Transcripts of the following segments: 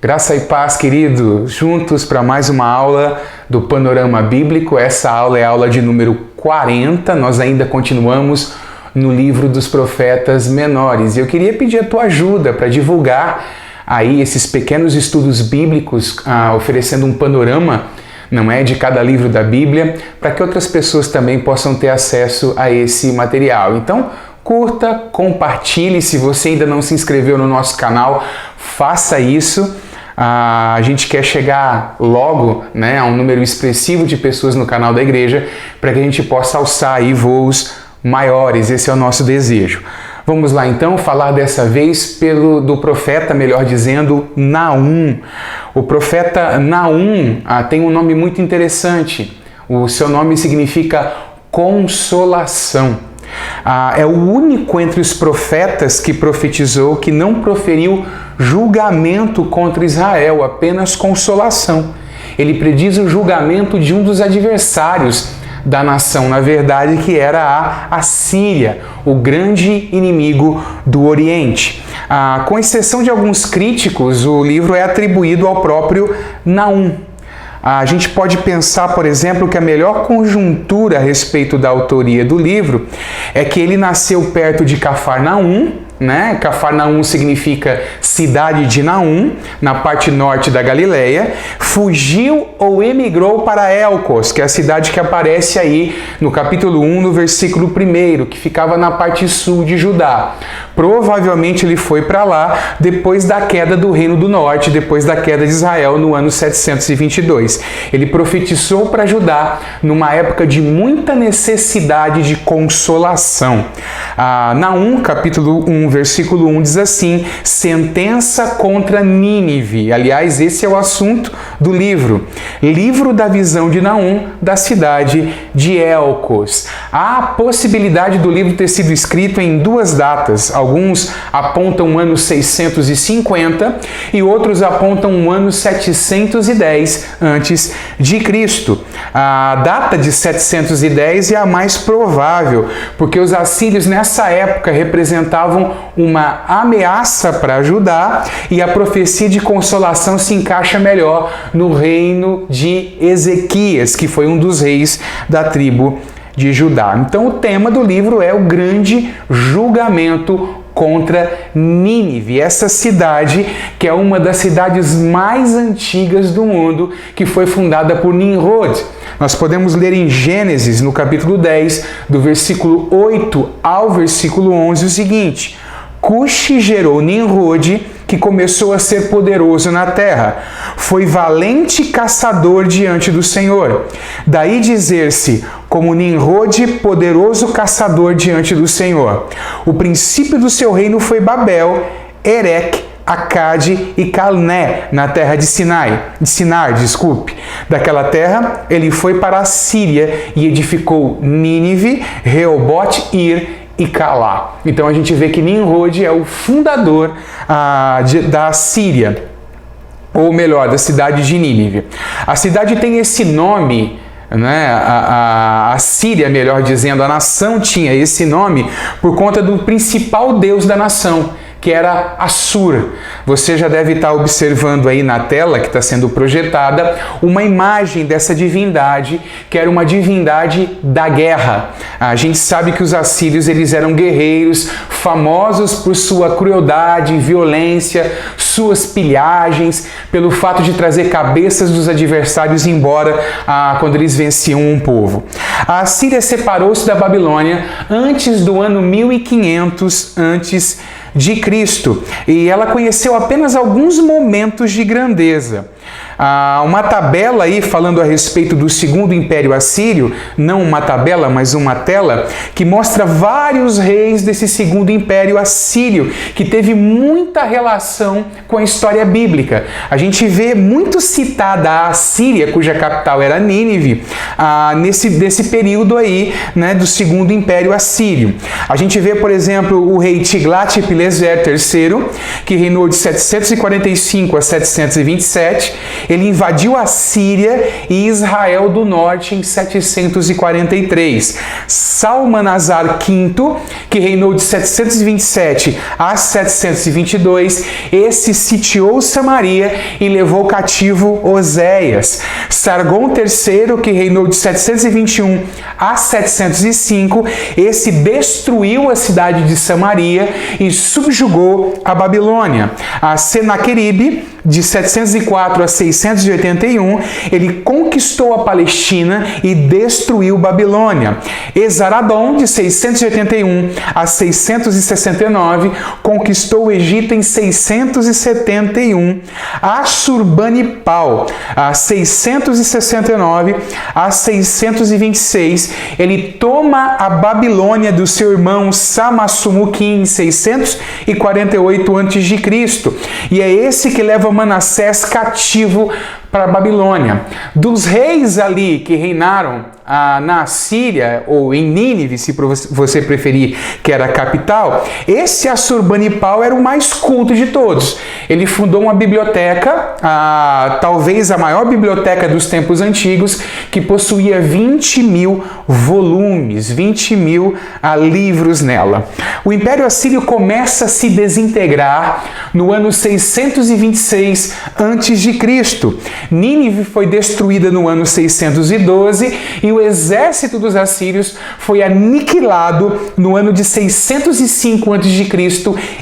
Graça e paz, querido, juntos para mais uma aula do Panorama Bíblico. Essa aula é a aula de número 40, nós ainda continuamos no livro dos profetas menores. E eu queria pedir a tua ajuda para divulgar aí esses pequenos estudos bíblicos, oferecendo um panorama, não é, de cada livro da Bíblia, para que outras pessoas também possam ter acesso a esse material. Então, curta, compartilhe. Se você ainda não se inscreveu no nosso canal, faça isso. A gente quer chegar logo, né, a um número expressivo de pessoas no canal da igreja para que a gente possa alçar aí voos maiores. Esse é o nosso desejo. Vamos lá então falar dessa vez do profeta, melhor dizendo, Naum. O profeta Naum tem um nome muito interessante. O seu nome significa consolação. É o único entre os profetas que profetizou que não proferiu julgamento contra Israel, apenas consolação. Ele prediz o julgamento de um dos adversários da nação, na verdade, que era a Assíria, o grande inimigo do Oriente. Com exceção de alguns críticos, o livro é atribuído ao próprio Naum. A gente pode pensar, por exemplo, que a melhor conjuntura a respeito da autoria do livro é que ele nasceu perto de Cafarnaum, né? Cafarnaum significa cidade de Naum, na parte norte da Galileia, fugiu ou emigrou para Elcos, que é a cidade que aparece aí no capítulo 1, no versículo 1, que ficava na parte sul de Judá. Provavelmente ele foi para lá depois da queda do Reino do Norte, depois da queda de Israel no ano 722. Ele profetizou para Judá numa época de muita necessidade de consolação. Naum, capítulo 1, versículo 1 diz assim: sentença contra Nínive. Aliás, esse é o assunto do livro. Livro da visão de Naum, da cidade de Elcos. Há a possibilidade do livro ter sido escrito em duas datas. Alguns apontam o ano 650 e outros apontam o ano 710 antes de Cristo. A data de 710 é a mais provável, porque os assírios nessa época representavam uma ameaça para Judá e a profecia de consolação se encaixa melhor no reino de Ezequias, que foi um dos reis da tribo de Judá. Então o tema do livro é o grande julgamento contra Nínive, essa cidade que é uma das cidades mais antigas do mundo, que foi fundada por Nimrod. Nós podemos ler em Gênesis, no capítulo 10, do versículo 8 ao versículo 11, o seguinte: Cuxi gerou Nimrod, que começou a ser poderoso na terra. Foi valente caçador diante do Senhor. Daí dizer-se, como Nimrod, poderoso caçador diante do Senhor. O princípio do seu reino foi Babel, Erec, Acade e Calné, na terra de Sinar. Daquela terra, ele foi para a Síria e edificou Nínive, Reobote, Ir e Calá. Então a gente vê que Nimrod é o fundador da Síria, ou melhor, da cidade de Nínive. A cidade tem esse nome, né? A Síria, melhor dizendo, a nação tinha esse nome por conta do principal deus da nação, que era Assur. Você já deve estar observando aí na tela que está sendo projetada uma imagem dessa divindade, que era uma divindade da guerra. A gente sabe que os assírios eles eram guerreiros, famosos por sua crueldade, violência, suas pilhagens, pelo fato de trazer cabeças dos adversários embora quando eles venciam um povo. A Assíria separou-se da Babilônia antes do ano 1500 antes de Cristo, e ela conheceu apenas alguns momentos de grandeza. Uma tabela aí falando a respeito do Segundo Império Assírio, não uma tabela, mas uma tela, que mostra vários reis desse Segundo Império Assírio, que teve muita relação com a história bíblica. A gente vê muito citada a Assíria, cuja capital era Nínive, nesse período aí, né, do Segundo Império Assírio. A gente vê, por exemplo, o rei Tiglat-Pileser III, que reinou de 745 a 727, Ele invadiu a Síria e Israel do Norte em 743. Salmanasar V, que reinou de 727 a 722, esse sitiou Samaria e levou cativo Oséias. Sargon III, que reinou de 721 a 705, esse destruiu a cidade de Samaria e subjugou a Babilônia. A Senaqueribe, de 704 a 681, ele conquistou a Palestina e destruiu Babilônia. Esarhaddon, de 681 a 669, conquistou o Egito em 671. Assurbanipal, a 669 a 626, ele toma a Babilônia do seu irmão Samassumukim em 648 a.C. E é esse que leva Manassés cativo para a Babilônia. Dos reis ali que reinaram na Síria, ou em Nínive, se você preferir, que era a capital, esse Assurbanipal era o mais culto de todos. Ele fundou uma biblioteca, talvez a maior biblioteca dos tempos antigos, que possuía 20 mil volumes, 20 mil livros nela. O Império Assírio começa a se desintegrar no ano 626 a.C. Nínive foi destruída no ano 612 e o exército dos assírios foi aniquilado no ano de 605 a.C.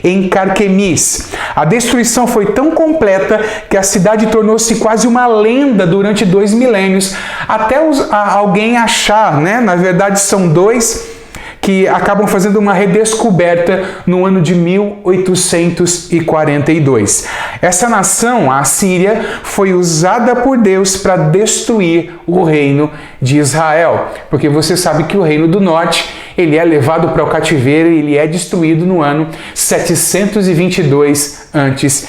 em Carquemis. A destruição foi tão completa que a cidade tornou-se quase uma lenda durante 2 milênios, até alguém achar, né? Na verdade são dois que acabam fazendo uma redescoberta no ano de 1842. Essa nação, a Assíria, foi usada por Deus para destruir o reino de Israel, porque você sabe que o reino do norte, ele é levado para o cativeiro e ele é destruído no ano 722 a.C.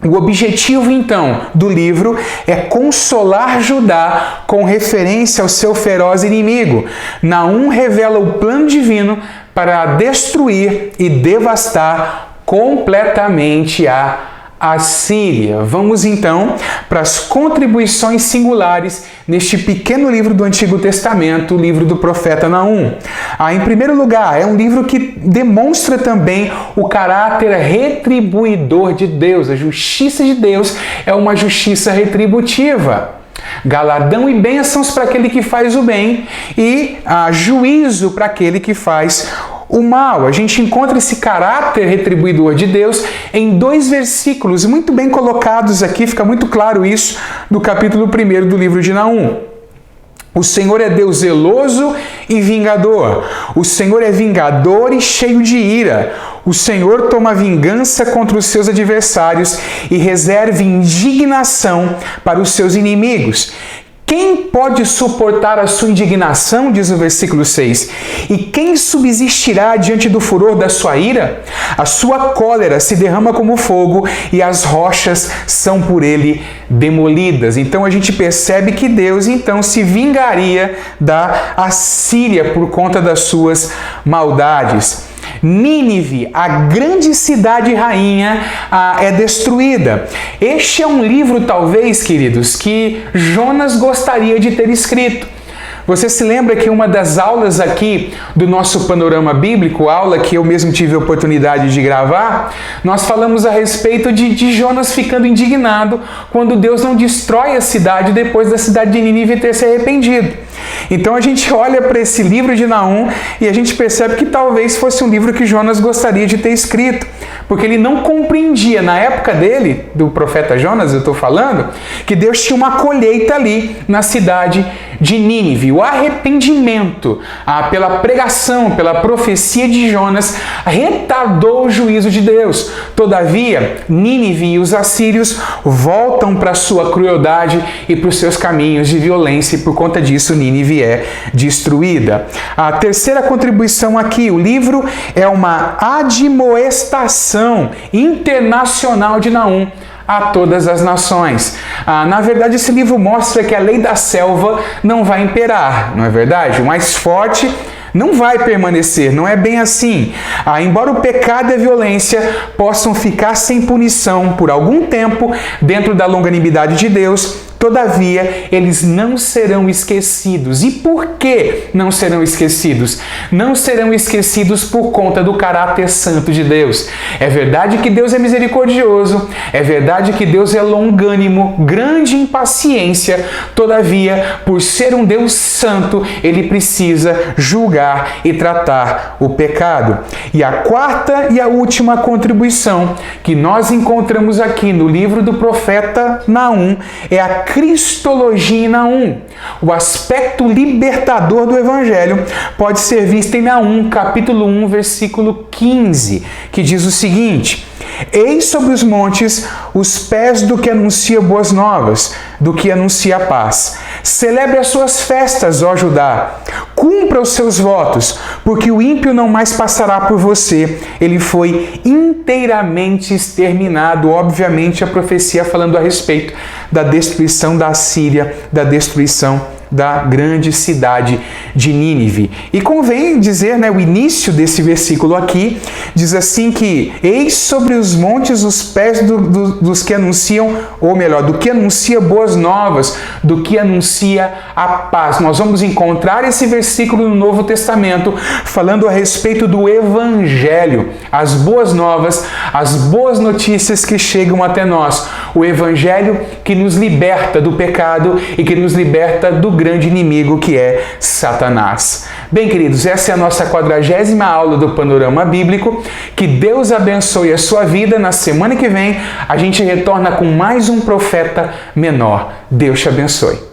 O objetivo, então, do livro é consolar Judá com referência ao seu feroz inimigo. Naum revela o plano divino para destruir e devastar completamente a Assíria. Vamos, então, para as contribuições singulares neste pequeno livro do Antigo Testamento, o livro do profeta Naum. Em primeiro lugar, é um livro que demonstra também o caráter retribuidor de Deus. A justiça de Deus é uma justiça retributiva. Galardão e bênçãos para aquele que faz o bem e juízo para aquele que faz o mal. A gente encontra esse caráter retribuidor de Deus em 2 versículos muito bem colocados aqui, fica muito claro isso, do capítulo 1 do livro de Naum. O Senhor é Deus zeloso e vingador. O Senhor é vingador e cheio de ira. O Senhor toma vingança contra os seus adversários e reserva indignação para os seus inimigos. Quem pode suportar a sua indignação, diz o versículo 6, e quem subsistirá diante do furor da sua ira? A sua cólera se derrama como fogo e as rochas são por ele demolidas. Então a gente percebe que Deus então se vingaria da Assíria por conta das suas maldades. Nínive, a grande cidade rainha, é destruída. Este é um livro, talvez, queridos, que Jonas gostaria de ter escrito. Você se lembra que uma das aulas aqui do nosso Panorama Bíblico, aula que eu mesmo tive a oportunidade de gravar, nós falamos a respeito de Jonas ficando indignado quando Deus não destrói a cidade depois da cidade de Nínive ter se arrependido. Então a gente olha para esse livro de Naum e a gente percebe que talvez fosse um livro que Jonas gostaria de ter escrito, porque ele não compreendia, na época dele, do profeta Jonas, eu estou falando, que Deus tinha uma colheita ali na cidade de Nínive. O arrependimento pela pregação, pela profecia de Jonas, retardou o juízo de Deus. Todavia, Nínive e os assírios voltam para a sua crueldade e para os seus caminhos de violência, e por conta disso Nínive é destruída. A terceira contribuição aqui, o livro é uma admoestação internacional de Naum a todas as nações. Na verdade, esse livro mostra que a lei da selva não vai imperar, não é verdade? O mais forte não vai permanecer, não é bem assim. Embora o pecado e a violência possam ficar sem punição por algum tempo dentro da longanimidade de Deus, todavia, eles não serão esquecidos. E por que não serão esquecidos? Não serão esquecidos por conta do caráter santo de Deus. É verdade que Deus é misericordioso, é verdade que Deus é longânimo, grande em paciência, todavia, por ser um Deus santo, ele precisa julgar e tratar o pecado. E a quarta e a última contribuição que nós encontramos aqui no livro do profeta Naum é a cristologia em Naum. O aspecto libertador do Evangelho pode ser visto em Naum, capítulo 1, versículo 15, que diz o seguinte: eis sobre os montes os pés do que anuncia boas novas, do que anuncia a paz. Celebre as suas festas, ó Judá. Cumpra os seus votos, porque o ímpio não mais passará por você. Ele foi inteiramente exterminado. Obviamente, a profecia falando a respeito da destruição da Assíria, da destruição da grande cidade de Nínive. E convém dizer, o início desse versículo aqui, diz assim que eis sobre os montes os pés dos que anunciam, ou melhor, do que anuncia boas novas, do que anuncia a paz. Nós vamos encontrar esse versículo no Novo Testamento falando a respeito do Evangelho, as boas novas, as boas notícias que chegam até nós. O Evangelho que nos liberta do pecado e que nos liberta do grande inimigo que é Satanás. Bem, queridos, essa é a nossa 40ª aula do Panorama Bíblico. Que Deus abençoe a sua vida. Na semana que vem, a gente retorna com mais um profeta menor. Deus te abençoe.